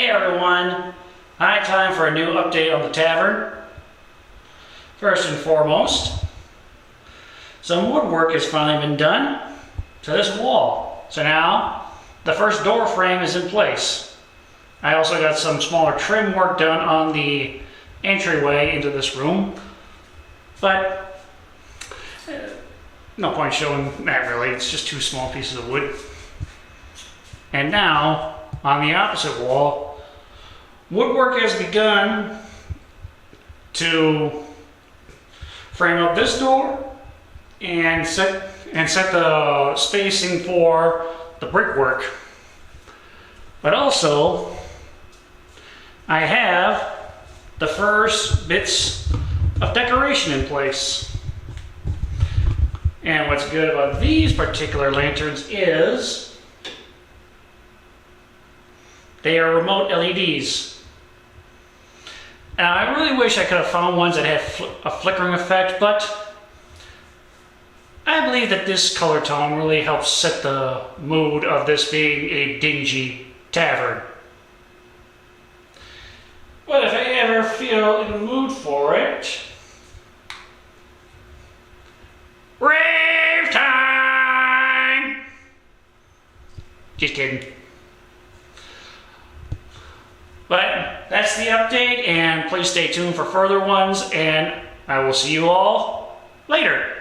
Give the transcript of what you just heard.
Hey everyone, high time for a new update on the tavern. First and foremost, some woodwork has finally been done to this wall. So now the first door frame is in place. I also got some smaller trim work done on the entryway into this room, but no point showing that really, it's just two small pieces of wood. And now, on the opposite wall, woodwork has begun to frame up this door and set the spacing for the brickwork. But also, I have the first bits of decoration in place. And what's good about these particular lanterns is they are remote LEDs. Now, I really wish I could have found ones that had a flickering effect, but I believe that this color tone really helps set the mood of this being a dingy tavern. But if I ever feel in the mood for it, rave time! Just kidding. But that's the update, and please stay tuned for further ones, and I will see you all later.